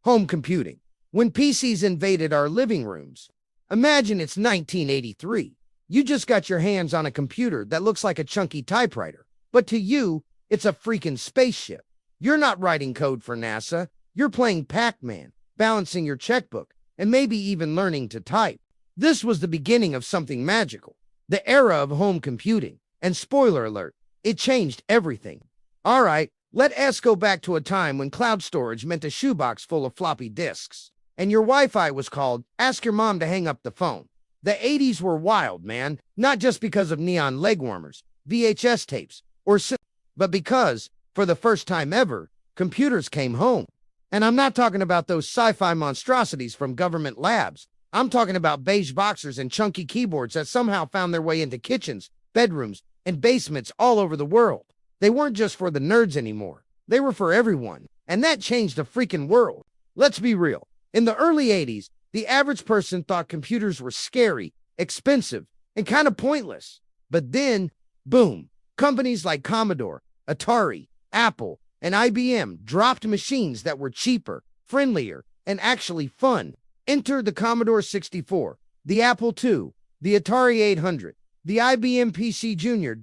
Home computing. When PCs invaded our living rooms. Imagine it's 1983. You just got your hands on a computer that looks like a chunky typewriter. But to you, it's a freaking spaceship. You're not writing code for NASA. You're playing Pac-Man, balancing your checkbook, and maybe even learning to type. This was the beginning of something magical. The era of home computing. And spoiler alert, it changed everything. All right, let us go back to a time when cloud storage meant a shoebox full of floppy disks. And your Wi-Fi was called, ask your mom to hang up the phone. The 80s were wild, man. Not just because of neon leg warmers, VHS tapes, but because, for the first time ever, computers came home. And I'm not talking about those sci-fi monstrosities from government labs. I'm talking about beige boxers and chunky keyboards that somehow found their way into kitchens, bedrooms, and basements all over the world. They weren't just for the nerds anymore. They were for everyone. And that changed the freaking world. Let's be real. In the early 80s, the average person thought computers were scary, expensive, and kind of pointless. But then, boom, companies like Commodore, Atari, Apple, and IBM dropped machines that were cheaper, friendlier, and actually fun. Enter the Commodore 64, the Apple II, the Atari 800, the IBM PC Jr.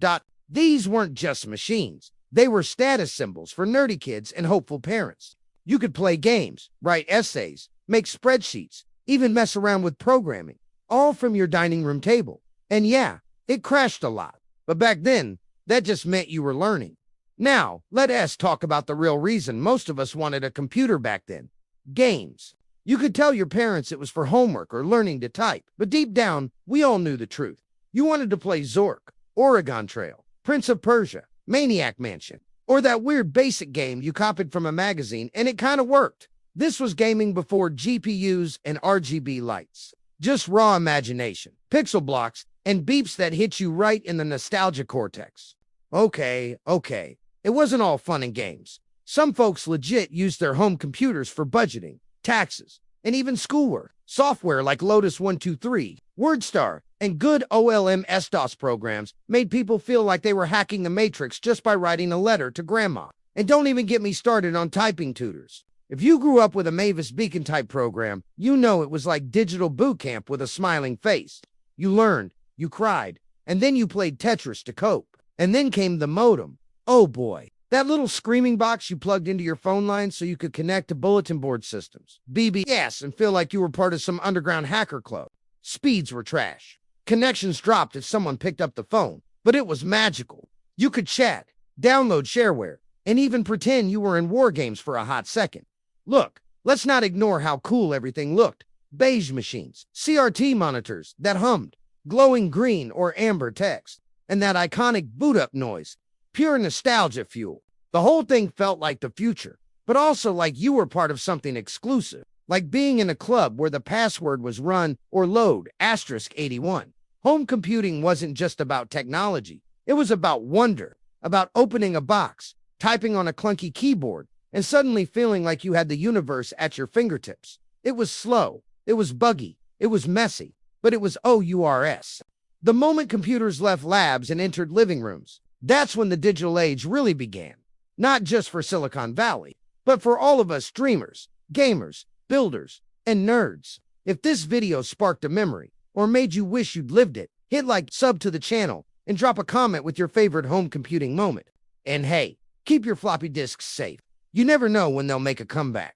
These weren't just machines. They were status symbols for nerdy kids and hopeful parents. You could play games, write essays, make spreadsheets, even mess around with programming, all from your dining room table. And yeah, it crashed a lot. But back then, that just meant you were learning. Now, let us talk about the real reason most of us wanted a computer back then. Games. You could tell your parents it was for homework or learning to type, but deep down, we all knew the truth. You wanted to play Zork, Oregon Trail, Prince of Persia, Maniac Mansion, or that weird basic game you copied from a magazine, and it kind of worked. This was gaming before GPUs and RGB lights. Just raw imagination, pixel blocks, and beeps that hit you right in the nostalgia cortex. Okay. It wasn't all fun and games. Some folks legit used their home computers for budgeting, taxes, and even schoolwork. Software like Lotus 123, WordStar, and good OLM S-DOS programs made people feel like they were hacking the Matrix just by writing a letter to grandma. And don't even get me started on typing tutors. If you grew up with a Mavis Beacon type program, you know it was like digital boot camp with a smiling face. You learned, you cried, and then you played Tetris to cope. And then came the modem. Oh boy, that little screaming box you plugged into your phone line so you could connect to bulletin board systems, BBS, and feel like you were part of some underground hacker club. Speeds were trash. Connections dropped if someone picked up the phone, but it was magical. You could chat, download shareware, and even pretend you were in war games for a hot second. Look, let's not ignore how cool everything looked. Beige machines, CRT monitors that hummed, glowing green or amber text, and that iconic boot-up noise. Pure nostalgia fuel. The whole thing felt like the future, but also like you were part of something exclusive, like being in a club where the password was run or load *81. Home computing wasn't just about technology. It was about wonder, about opening a box, typing on a clunky keyboard, and suddenly feeling like you had the universe at your fingertips. It was slow, it was buggy, it was messy, but it was OURS. The moment computers left labs and entered living rooms, that's when the digital age really began. Not just for Silicon Valley, but for all of us dreamers, gamers, builders, and nerds. If this video sparked a memory, or made you wish you'd lived it, hit like, sub to the channel, and drop a comment with your favorite home computing moment. And hey, keep your floppy disks safe. You never know when they'll make a comeback.